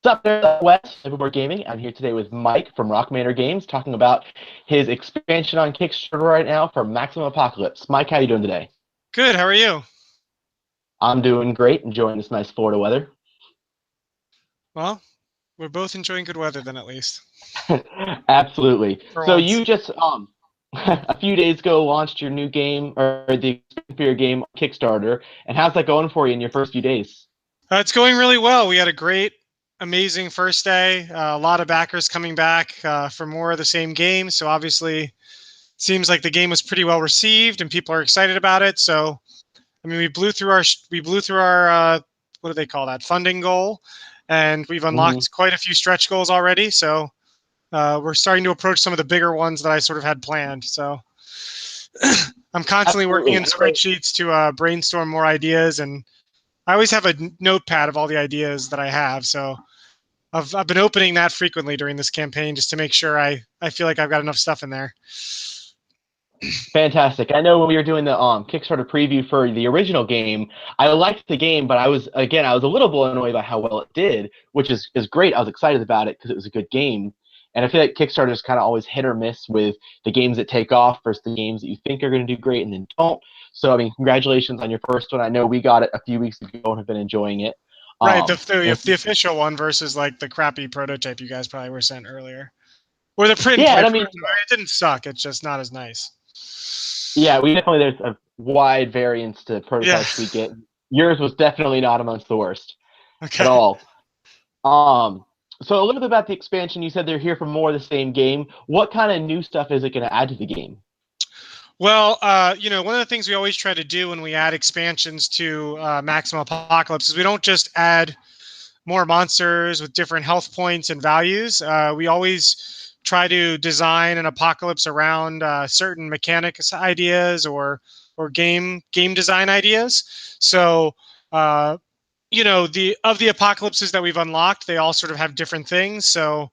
What's up there, West? Evermore Gaming. I'm here today with Mike from Rock Manor Games, talking about his expansion on Kickstarter right now for Maximum Apocalypse. Mike, how you doing today? Good. How are you? I'm doing great, enjoying this nice Florida weather. Well, we're both enjoying good weather then, at least Absolutely. for So once. you just a few days ago launched your new game or the expansion for your game on Kickstarter, and how's that going for you in your first few days? It's going really well. We had a great, amazing first day. A lot of backers coming back for more of the same game. So obviously, it seems like the game was pretty well received and people are excited about it. So I mean, we blew through our what do they call that, funding goal, and we've Hmm. unlocked quite a few stretch goals already. So we're starting to approach some of the bigger ones that I sort of had planned. So I'm constantly working Absolutely. in I know. spreadsheets to brainstorm more ideas, and I always have a notepad of all the ideas that I have. So I've been opening that frequently during this campaign just to make sure I feel like I've got enough stuff in there. Fantastic. I know when we were doing the Kickstarter preview for the original game, I liked the game, but I was a little blown away by how well it did, which is great. I was excited about it because it was a good game. And I feel like Kickstarter is kind of always hit or miss with the games that take off versus the games that you think are going to do great and then don't. So I mean, congratulations on your first one. I know we got it a few weeks ago and have been enjoying it. Right, And the official one versus like the crappy prototype you guys probably were sent earlier, or the print yeah, my and I mean, prototype. It didn't suck. It's just not as nice. yeah, we definitely there's a wide variance to Yeah. prototypes we get. Yours was definitely not amongst the worst at Okay. all. Um, so a little bit about the expansion. You said they're here for more of the same game. What kind of new stuff is it going to add to the game? Well, one of the things we always try to do when we add expansions to Maximum Apocalypse is we don't just add more monsters with different health points and values. We always try to design an apocalypse around certain mechanics ideas or game design ideas. So, the apocalypses that we've unlocked, they all sort of have different things. So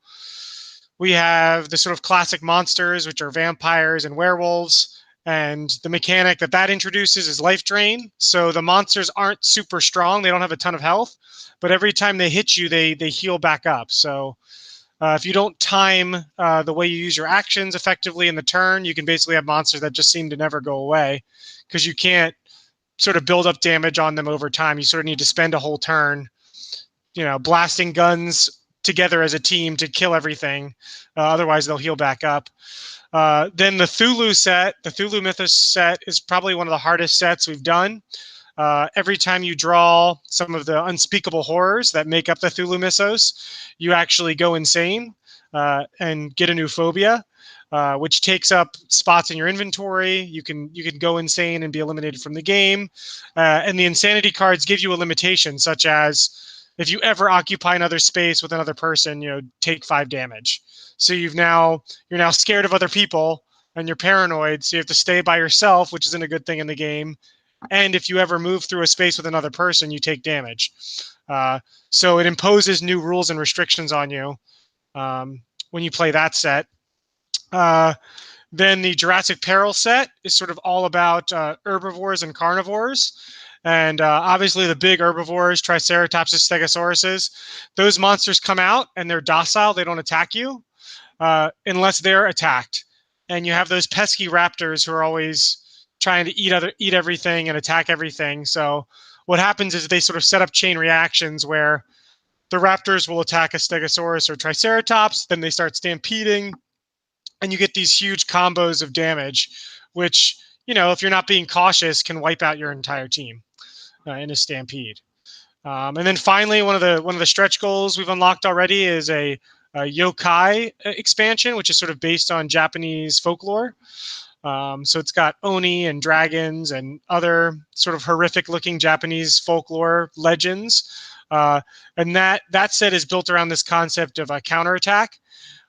we have the sort of classic monsters, which are vampires and werewolves. And the mechanic that introduces is life drain. So the monsters aren't super strong; they don't have a ton of health, but every time they hit you, they heal back up. So if you don't time the way you use your actions effectively in the turn, you can basically have monsters that just seem to never go away because you can't sort of build up damage on them over time. You sort of need to spend a whole turn, blasting guns together as a team to kill everything. Otherwise, they'll heal back up. Then the Cthulhu Mythos set is probably one of the hardest sets we've done. Every time you draw some of the unspeakable horrors that make up the Cthulhu Mythos, you actually go insane and get a new phobia, which takes up spots in your inventory. You can go insane and be eliminated from the game. And the insanity cards give you a limitation, such as if you ever occupy another space with another person, take 5 damage. So you're now scared of other people and you're paranoid, so you have to stay by yourself, which isn't a good thing in the game. And if you ever move through a space with another person, you take damage. Uh, so it imposes new rules and restrictions on you when you play that set. Uh, then the Jurassic Peril set is sort of all about herbivores and carnivores. And obviously, the big herbivores, Triceratops, Stegosauruses, those monsters come out and they're docile. They don't attack you unless they're attacked. And you have those pesky raptors who are always trying to eat everything and attack everything. So what happens is they sort of set up chain reactions where the raptors will attack a Stegosaurus or Triceratops, then they start stampeding, and you get these huge combos of damage, which, if you're not being cautious, can wipe out your entire team in a stampede. And then finally, one of the stretch goals we've unlocked already is a yokai expansion, which is sort of based on Japanese folklore. So it's got oni and dragons and other sort of horrific-looking Japanese folklore legends. And that set is built around this concept of a counterattack,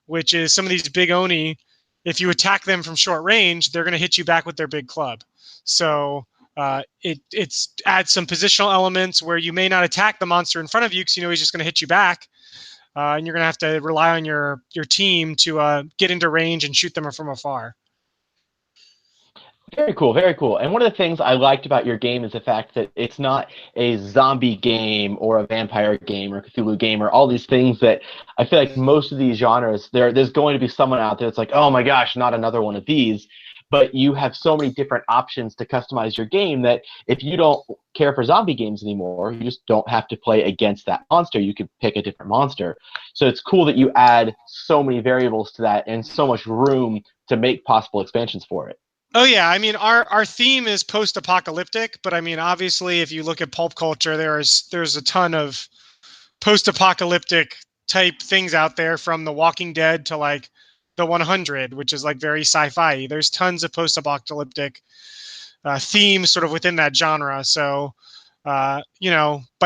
which is some of these big oni, if you attack them from short range, they're going to hit you back with their big club. So it adds some positional elements where you may not attack the monster in front of you because he's just going to hit you back. And you're going to have to rely on your team to get into range and shoot them from afar. Very cool, very cool. And one of the things I liked about your game is the fact that it's not a zombie game or a vampire game or a Cthulhu game or all these things that I feel like most of these genres, there's going to be someone out there that's like, oh my gosh, not another one of these. But you have so many different options to customize your game that if you don't care for zombie games anymore, you just don't have to play against that monster. You can pick a different monster. So it's cool that you add so many variables to that and so much room to make possible expansions for it. Oh yeah, I mean our theme is post-apocalyptic, but I mean obviously if you look at pulp culture, there's a ton of post-apocalyptic type things out there, from The Walking Dead to like the 100, which is like very sci-fi. There's tons of post-apocalyptic themes sort of within that genre. So by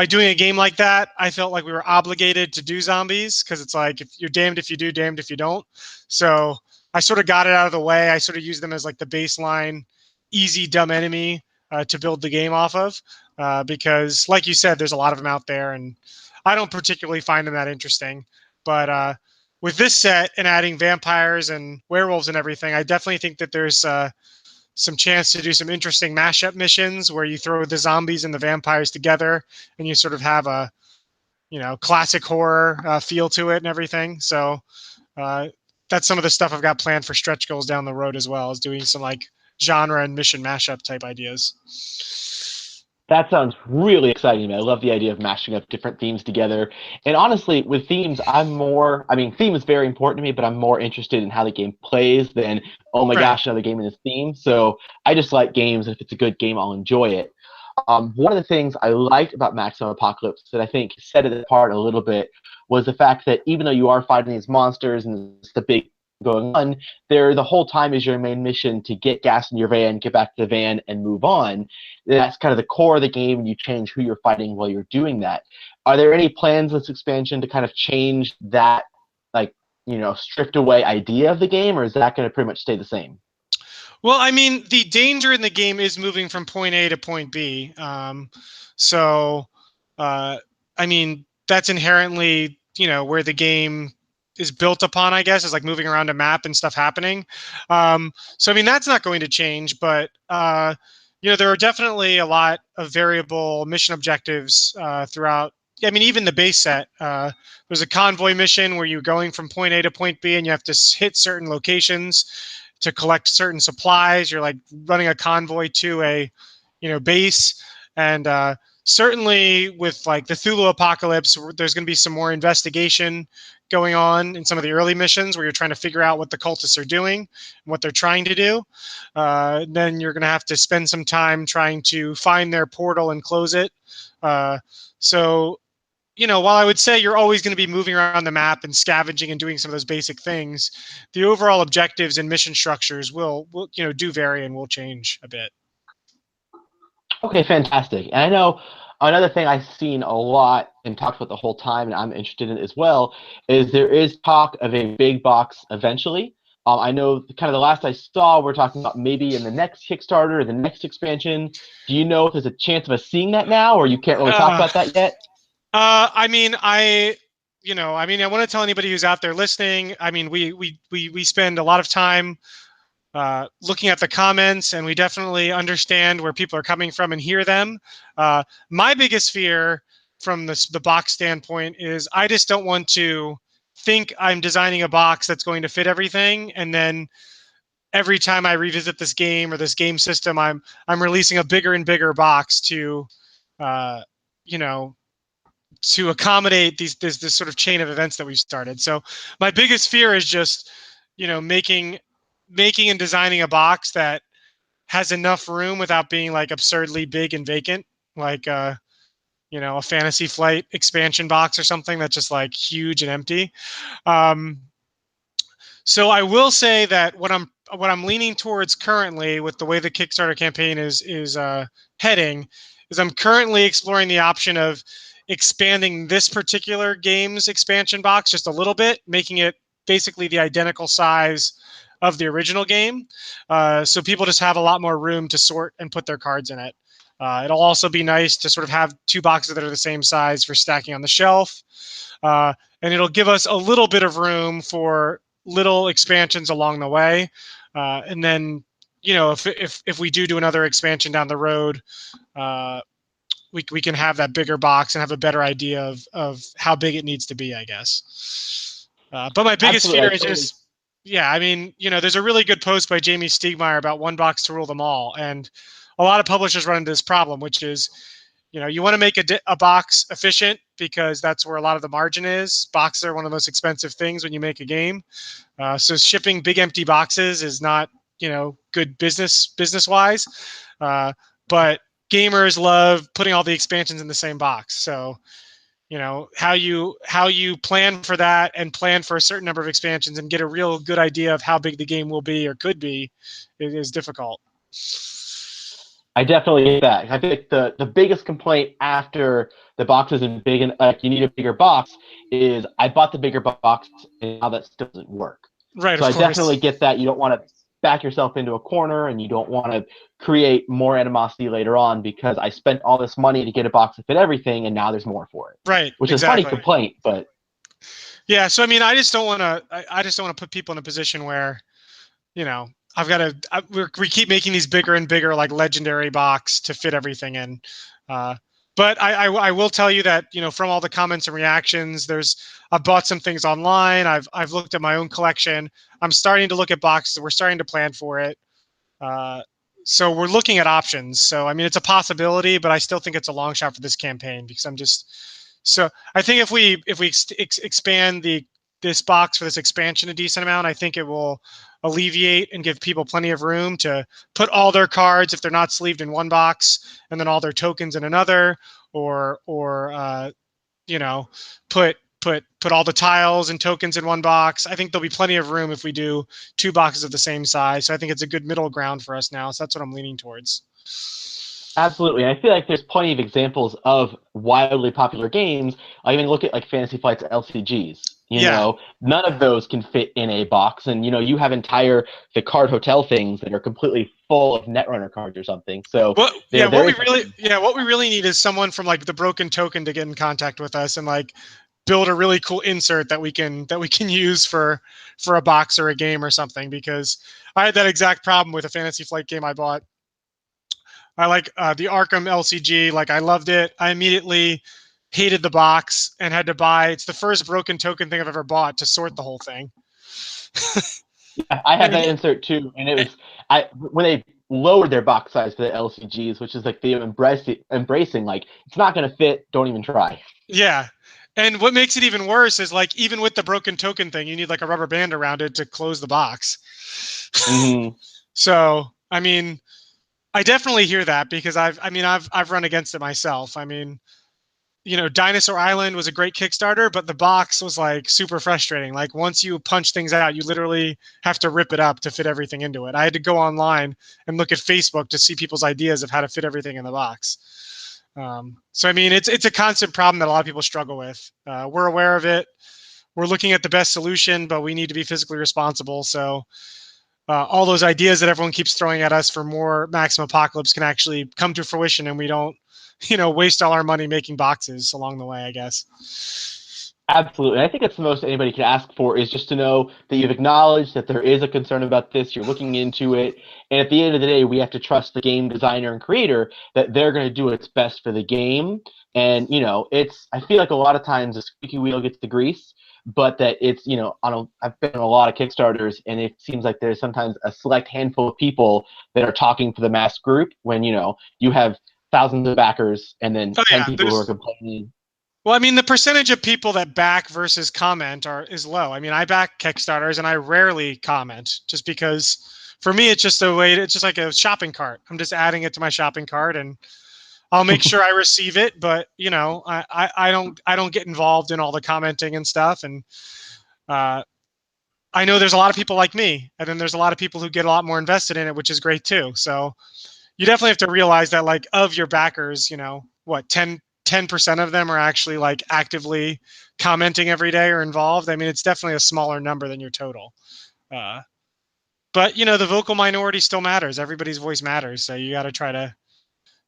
doing a game like that, I felt like we were obligated to do zombies, because it's like, if you're damned if you do, damned if you don't. So I sort of got it out of the way. I sort of used them as like the baseline, easy, dumb enemy to build the game off of, because, like you said, there's a lot of them out there, and I don't particularly find them that interesting. But with this set and adding vampires and werewolves and everything, I definitely think that there's some chance to do some interesting mashup missions where you throw the zombies and the vampires together, and you sort of have a classic horror feel to it and everything. So uh, that's some of the stuff I've got planned for stretch goals down the road, as well as doing some like genre and mission mashup type ideas. That sounds really exciting to me. I love the idea of mashing up different themes together. And honestly, with themes, I mean, theme is very important to me, but I'm more interested in how the game plays than, oh my Right. gosh, another game in this theme. So I just like games. If it's a good game, I'll enjoy it. One of the things I liked about Maximum Apocalypse that I think set it apart a little bit was the fact that even though you are fighting these monsters and it's the big going on, there the whole time is your main mission to get gas in your van, get back to the van, and move on. That's kind of the core of the game, and you change who you're fighting while you're doing that. Are there any plans with this expansion to kind of change that, like, stripped away idea of the game, or is that going to pretty much stay the same? Well, I mean, the danger in the game is moving from point A to point B. So, uh, I mean, that's inherently, where the game is built upon, I guess, is like moving around a map and stuff happening. So, I mean, that's not going to change, but, there are definitely a lot of variable mission objectives throughout. I mean, even the base set, there's a convoy mission where you're going from point A to point B, and you have to hit certain locations to collect certain supplies. You're like running a convoy to a, base. And certainly with like the Thulu apocalypse, there's going to be some more investigation going on in some of the early missions where you're trying to figure out what the cultists are doing and what they're trying to do. Then you're going to have to spend some time trying to find their portal and close it. So while I would say you're always going to be moving around the map and scavenging and doing some of those basic things, the overall objectives and mission structures will do vary and will change a bit. Okay, fantastic. And I know another thing I've seen a lot and talked about the whole time, and I'm interested in as well, is there is talk of a big box eventually. I know kind of the last I saw, we're talking about maybe in the next Kickstarter or the next expansion. Do you know if there's a chance of us seeing that now, or you can't really talk about that yet? I mean, I want to tell anybody who's out there listening. I mean, we spend a lot of time looking at the comments, and we definitely understand where people are coming from and hear them. My biggest fear from the box standpoint is I just don't want to think I'm designing a box that's going to fit everything, and then every time I revisit this game or this game system, I'm releasing a bigger and bigger box to, you know, to accommodate this sort of chain of events that we've started. So my biggest fear is just, making and designing a box that has enough room without being like absurdly big and vacant, like a Fantasy Flight expansion box or something that's just like huge and empty. Um, so I will say that what I'm leaning towards currently with the way the Kickstarter campaign is heading is I'm currently exploring the option of expanding this particular game's expansion box just a little bit, making it basically the identical size of the original game, so people just have a lot more room to sort and put their cards in it. It'll also be nice to sort of have two boxes that are the same size for stacking on the shelf, and it'll give us a little bit of room for little expansions along the way, and then if we do another expansion down the road, we can have that bigger box and have a better idea of how big it needs to be, I guess. But my biggest Absolutely, fear is just, yeah, I mean, there's a really good post by Jamie Stegmaier about one box to rule them all. And a lot of publishers run into this problem, which is, you want to make a box efficient because that's where a lot of the margin is. Boxes are one of the most expensive things when you make a game. So shipping big empty boxes is not, good business wise. But gamers love putting all the expansions in the same box. So, how you plan for that and plan for a certain number of expansions and get a real good idea of how big the game will be or could be is difficult. I definitely get that. I think the biggest complaint after the box isn't big and like you need a bigger box is I bought the bigger box and now that still doesn't work. Right, So of I definitely course. get that. You don't want to back yourself into a corner and you don't want to create more animosity later on because I spent all this money to get a box to fit everything and now there's more for it. Right, Which is a funny exactly. complaint, but yeah. So I mean, I just don't want to. I just don't want to put people in a position where, I've got to. We keep making these bigger and bigger, like legendary box to fit everything in. But I will tell you that from all the comments and reactions, I've bought some things online. I've looked at my own collection. I'm starting to look at boxes. We're starting to plan for it. So we're looking at options. So I mean, it's a possibility, but I still think it's a long shot for this campaign because I think if we expand this box for this expansion a decent amount, I think it will alleviate and give people plenty of room to put all their cards if they're not sleeved in one box, and then all their tokens in another, or put all the tiles and tokens in one box. I think there'll be plenty of room if we do two boxes of the same size. So I think it's a good middle ground for us now. So that's what I'm leaning towards. absolutely. And I feel like there's plenty of examples of wildly popular games. I even look at like Fantasy Flight's LCGs. Yeah. None of those can fit in a box. And you have the card hotel things that are completely full of Netrunner cards or something. So What there is what we really need is someone from like the Broken Token to get in contact with us and like build a really cool insert that we can use for a box or a game or something, because I had that exact problem with a Fantasy Flight game I bought. I like the Arkham LCG. Like, I loved it. I immediately hated the box and had to buy. It's the first Broken Token thing I've ever bought to sort the whole thing. I have And that insert too, and it was when they lowered their box size for the LCGs, which is like they embracing like it's not going to fit. Don't even try. yeah. And what makes it even worse is like even with the Broken Token thing, you need like a rubber band around it to close the box. Mm-hmm. So I mean, I definitely hear that because I've run against it myself. I mean, Dinosaur Island was a great Kickstarter, but the box was like super frustrating. Like once you punch things out, you literally have to rip it up to fit everything into it. I had to go online and look at Facebook to see people's ideas of how to fit everything in the box. So I mean, it's a constant problem that a lot of people struggle with. We're aware of it. We're looking at the best solution, but we need to be physically responsible. So all those ideas that everyone keeps throwing at us for more Maximum Apocalypse can actually come to fruition, and we don't, waste all our money making boxes along the way, I guess. Absolutely. I think it's the most anybody can ask for is just to know that you've acknowledged that there is a concern about this, you're looking into it, and at the end of the day, we have to trust the game designer and creator that they're going to do what's best for the game. And, I feel like a lot of times the squeaky wheel gets the grease, but that it's, I've been on a lot of Kickstarters, and it seems like there's sometimes a select handful of people that are talking for the mass group when, you have thousands of backers and then Oh 10 yeah, people who are complaining. well, I mean, the percentage of people that back versus comment is low. I mean, I back Kickstarters and I rarely comment just because for me, it's just it's just like a shopping cart. I'm just adding it to my shopping cart and I'll make sure I receive it. But, I don't get involved in all the commenting and stuff. And I know there's a lot of people like me, and then there's a lot of people who get a lot more invested in it, which is great too. So you definitely have to realize that like of your backers, what, 10% of them are actually like actively commenting every day or involved. I mean, it's definitely a smaller number than your total. But the vocal minority still matters. Everybody's voice matters. So you got to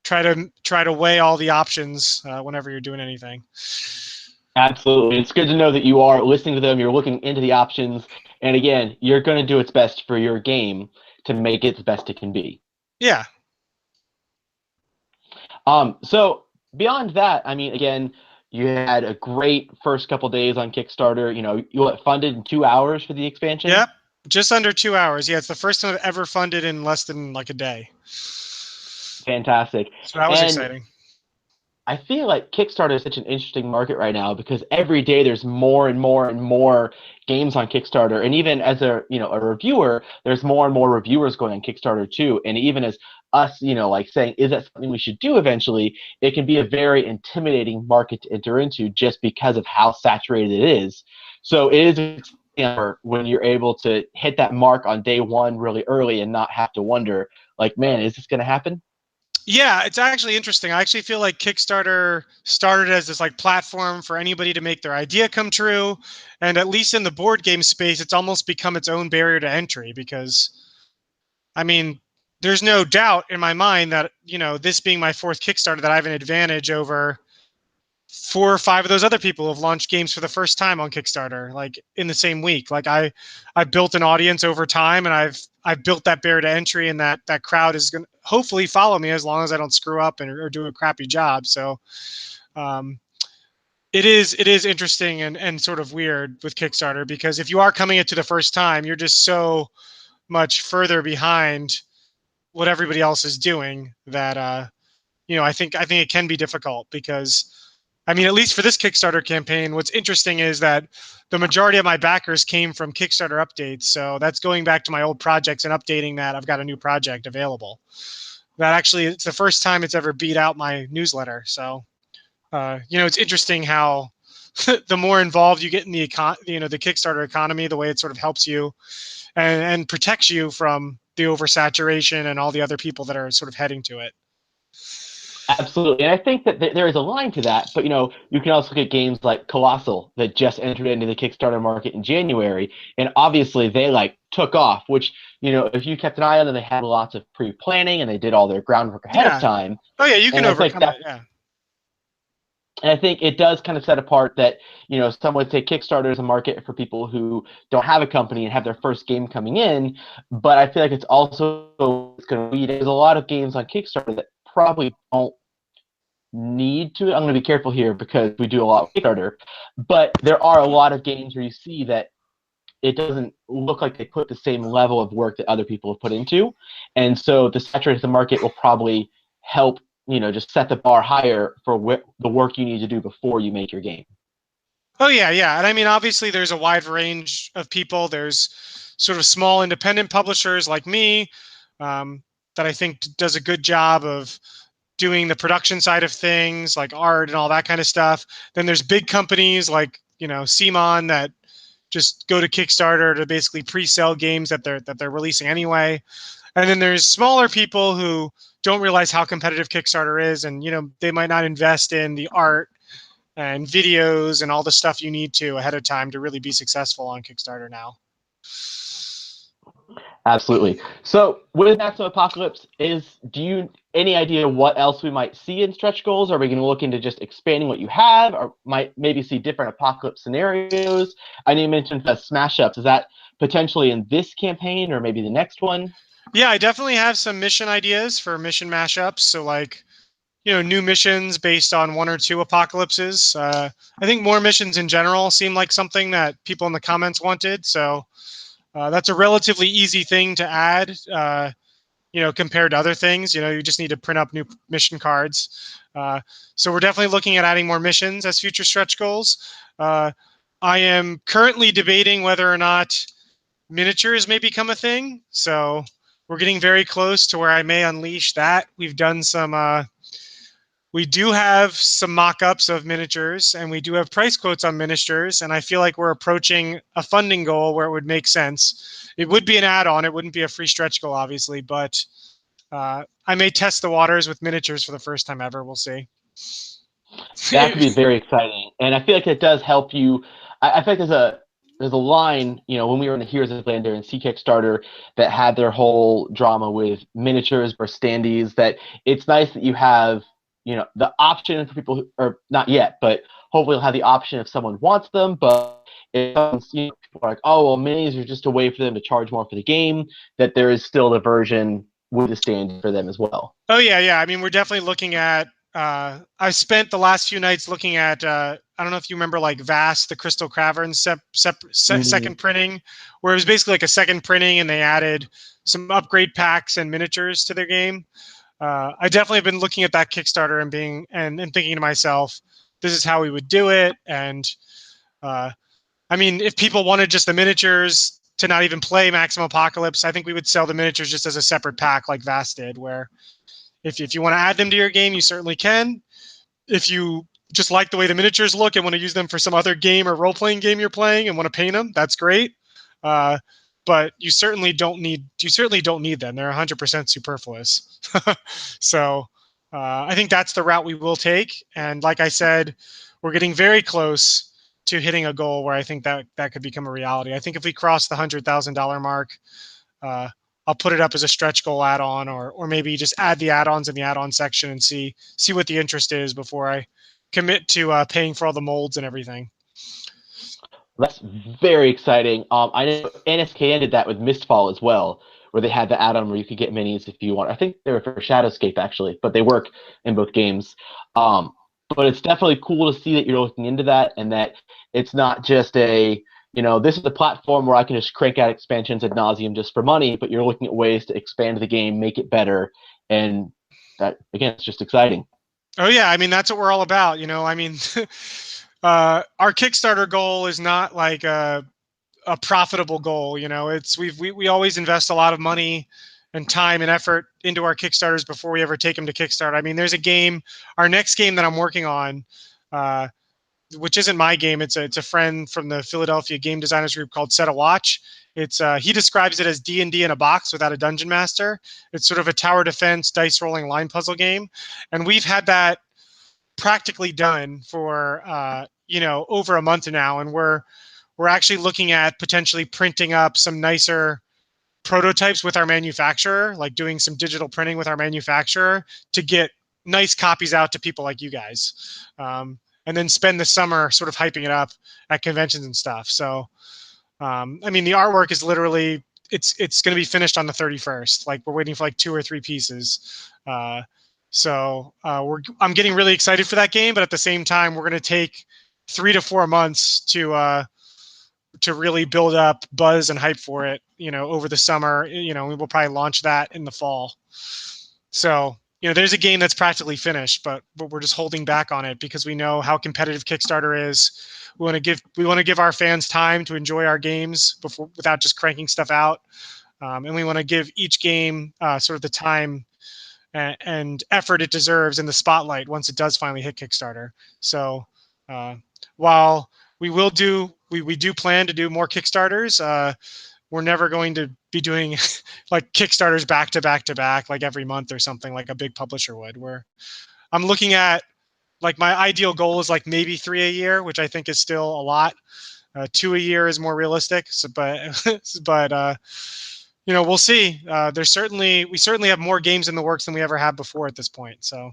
try to weigh all the options whenever you're doing anything. Absolutely. It's good to know that you are listening to them, you're looking into the options, and again, you're going to do what's best for your game. to make it the best it can be. Yeah. So beyond that, I mean, again, you had a great first couple days on Kickstarter. You know, you got funded in 2 hours for the expansion. Yep. Just under 2 hours. Yeah, it's the first time I've ever funded in less than like a day. Fantastic. So that was And exciting. I feel like Kickstarter is such an interesting market right now because every day there's more and more and more games on Kickstarter, and even as a a reviewer, there's more and more reviewers going on Kickstarter too. And even as us, like saying, is that something we should do eventually? It can be a very intimidating market to enter into just because of how saturated it is. So it is when you're able to hit that mark on day one really early and not have to wonder, like, man, is this going to happen? Yeah, it's actually interesting. I actually feel like Kickstarter started as this like platform for anybody to make their idea come true. And at least in the board game space, it's almost become its own barrier to entry because I mean, there's no doubt in my mind that, this being my fourth Kickstarter, that I have an advantage over 4 or 5 of those other people who have launched games for the first time on Kickstarter, like in the same week. Like I built an audience over time, and I've built that barrier to entry, and that crowd is going to hopefully follow me as long as I don't screw up or do a crappy job. So um, it is interesting and sort of weird with Kickstarter, because if you are coming into the first time, you're just so much further behind what everybody else is doing that I think it can be difficult because I mean, at least for this Kickstarter campaign, what's interesting is that the majority of my backers came from Kickstarter updates. So that's going back to my old projects and updating that I've got a new project available. That actually, it's the first time it's ever beat out my newsletter. So, it's interesting how the more involved you get in the the Kickstarter economy, the way it sort of helps you and protects you from the oversaturation and all the other people that are sort of heading to it. Absolutely, and I think that there is a line to that. But you can also get games like Colossal that just entered into the Kickstarter market in January, and obviously they took off. Which if you kept an eye on them, they had lots of pre-planning and they did all their groundwork ahead of Yeah. time. Oh yeah, you can And I think overcome that, it. Yeah. and I think it does kind of set apart that some would say Kickstarter is a market for people who don't have a company and have their first game coming in. But I feel like it's also going to lead. There's a lot of games on Kickstarter that probably don't need to. I'm going to be careful here because we do a lot with Kickstarter, but there are a lot of games where you see that it doesn't look like they put the same level of work that other people have put into, and so the saturated market will probably help just set the bar higher for the work you need to do before you make your game. Oh yeah, yeah. And I mean, obviously there's a wide range of people. There's sort of small independent publishers like me, that I think does a good job of doing the production side of things, like art and all that kind of stuff. Then there's big companies like, CMON that just go to Kickstarter to basically pre-sell games that they're releasing anyway. And then there's smaller people who don't realize how competitive Kickstarter is, and they might not invest in the art and videos and all the stuff you need to ahead of time to really be successful on Kickstarter now. Absolutely. So with Maximum Apocalypse, do you any idea what else we might see in stretch goals? Are we going to look into just expanding what you have, or might maybe see different apocalypse scenarios? I know you mentioned smash ups. Is that potentially in this campaign or maybe the next one? Yeah, I definitely have some mission ideas for mission mashups. So like, new missions based on one or two apocalypses. I think more missions in general seem like something that people in the comments wanted. So that's a relatively easy thing to add, compared to other things. You just need to print up new mission cards. So we're definitely looking at adding more missions as future stretch goals. I am currently debating whether or not miniatures may become a thing. So we're getting very close to where I may unleash that. We do have some mock-ups of miniatures, and we do have price quotes on miniatures, and I feel like we're approaching a funding goal where it would make sense. It would be an add-on. It wouldn't be a free stretch goal, obviously, but I may test the waters with miniatures for the first time ever. We'll see. That could be very exciting, and I feel like it does help you. I feel like there's a line, when we were in the Heroes of Lander and Sea Kickstarter that had their whole drama with miniatures versus standees. That it's nice that you have the option for people who, or not yet, but hopefully we'll have the option if someone wants them. But if people are like, oh, well, minis are just a way for them to charge more for the game, that there is still the version with the standard for them as well. Oh yeah, yeah. I mean, we're definitely looking at. I spent the last few nights looking at. I don't know if you remember, like Vast, the Crystal Cavern second printing, where it was basically like a second printing, and they added some upgrade packs and miniatures to their game. I definitely have been looking at that Kickstarter and thinking to myself, this is how we would do it. And I mean, if people wanted just the miniatures to not even play Maximum Apocalypse, I think we would sell the miniatures just as a separate pack, like Vast did, where if you want to add them to your game, you certainly can. If you just like the way the miniatures look and want to use them for some other game or role-playing game you're playing and want to paint them, that's great. But you certainly don't need them. They're 100% superfluous. So I think that's the route we will take. And like I said, we're getting very close to hitting a goal where I think that could become a reality. I think if we cross the $100,000 mark, I'll put it up as a stretch goal add-on, or maybe just add the add-ons in the add-on section and see what the interest is before I commit to paying for all the molds and everything. That's very exciting. I know NSKN did that with Mistfall as well, where they had the add-on where you could get minis if you want. I think they were for Shadowscape actually, but they work in both games. But it's definitely cool to see that you're looking into that, and that it's not just this is a platform where I can just crank out expansions ad nauseum just for money, but you're looking at ways to expand the game, make it better, and that, again, it's just exciting. Oh yeah, I mean, that's what we're all about. I mean, our Kickstarter goal is not like a profitable goal. We always invest a lot of money and time and effort into our Kickstarters before we ever take them to Kickstarter. I mean, there's a game, our next game that I'm working on, which isn't my game. It's a friend from the Philadelphia game designers group called Set a Watch. He describes it as D&D in a box without a dungeon master. It's sort of a tower defense, dice rolling line puzzle game, and we've had that practically done for over a month now, and we're actually looking at potentially printing up some nicer prototypes with our manufacturer, like doing some digital printing with our manufacturer to get nice copies out to people like you guys. And then spend the summer sort of hyping it up at conventions and stuff. So, I mean, the artwork is literally, it's going to be finished on the 31st. Like, we're waiting for like 2 or 3 pieces. I'm getting really excited for that game, but at the same time, we're going to take 3 to 4 months to really build up buzz and hype for it, over the summer. We will probably launch that in the fall. So, there's a game that's practically finished, but we're just holding back on it because we know how competitive Kickstarter is. We want to give our fans time to enjoy our games without just cranking stuff out, and we want to give each game sort of the time and effort it deserves in the spotlight once it does finally hit Kickstarter. So while we do plan to do more Kickstarters, we're never going to be doing like Kickstarters back to back to back, like every month or something like a big publisher would. I'm looking at, like, my ideal goal is like maybe 3 a year, which I think is still a lot. 2 a year is more realistic. So, but we'll see. We certainly have more games in the works than we ever have before at this point. So.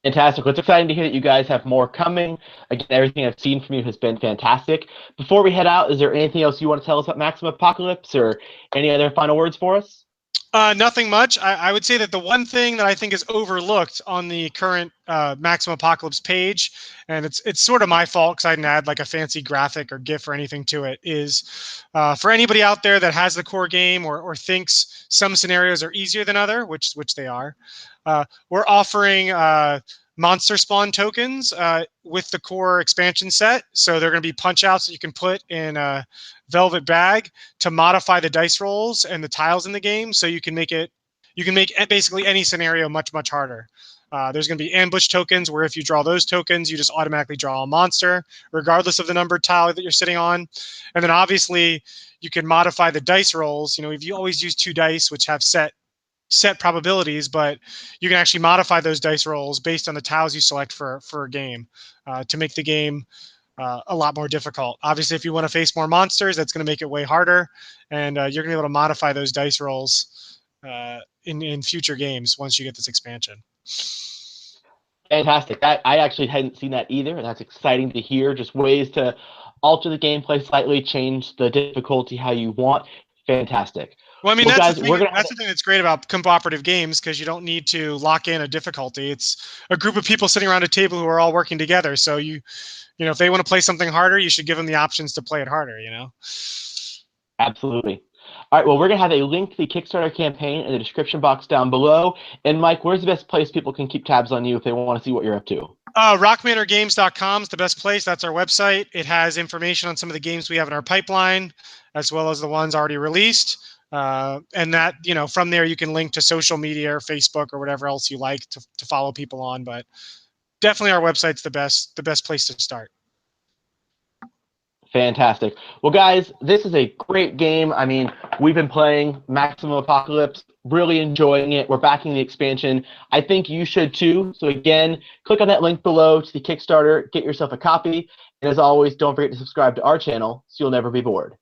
Fantastic. Well, it's exciting to hear that you guys have more coming. Again, everything I've seen from you has been fantastic. Before we head out, is there anything else you want to tell us about Maximum Apocalypse, or any other final words for us? Nothing much. I would say that the one thing that I think is overlooked on the current Maximum Apocalypse page, and it's sort of my fault because I didn't add like a fancy graphic or GIF or anything to it, is for anybody out there that has the core game or thinks some scenarios are easier than other, which they are, we're offering monster spawn tokens with the core expansion set. So they're going to be punch outs that you can put in a velvet bag to modify the dice rolls and the tiles in the game. So you can make basically any scenario much, much harder. There's going to be ambush tokens where if you draw those tokens, you just automatically draw a monster, regardless of the numbered tile that you're sitting on. And then obviously you can modify the dice rolls. If you always use 2 dice, which have set probabilities, but you can actually modify those dice rolls based on the tiles you select for a game to make the game a lot more difficult. Obviously, if you want to face more monsters, that's going to make it way harder, and you're going to be able to modify those dice rolls in future games once you get this expansion. Fantastic. That I actually hadn't seen that either, and that's exciting to hear. Just ways to alter the gameplay slightly, change the difficulty how you want. Fantastic. Well, I mean, Well, that's the guys, thing. we're gonna have That's the thing that's great about cooperative games, because you don't need to lock in a difficulty. It's a group of people sitting around a table who are all working together. So if they want to play something harder, you should give them the options to play it harder. absolutely. All right. Well, we're gonna have a link to the Kickstarter campaign in the description box down below. And Mike, where's the best place people can keep tabs on you if they want to see what you're up to? Rockmanorgames.com is the best place. That's our website. It has information on some of the games we have in our pipeline, as well as the ones already released. And that, from there you can link to social media or Facebook or whatever else you like to follow people on. But definitely our website's the best place to start. Fantastic. Well, guys, this is a great game. I mean, we've been playing Maximum Apocalypse, really enjoying it. We're backing the expansion. I think you should too. So again, click on that link below to the Kickstarter, get yourself a copy. And as always, don't forget to subscribe to our channel so you'll never be bored.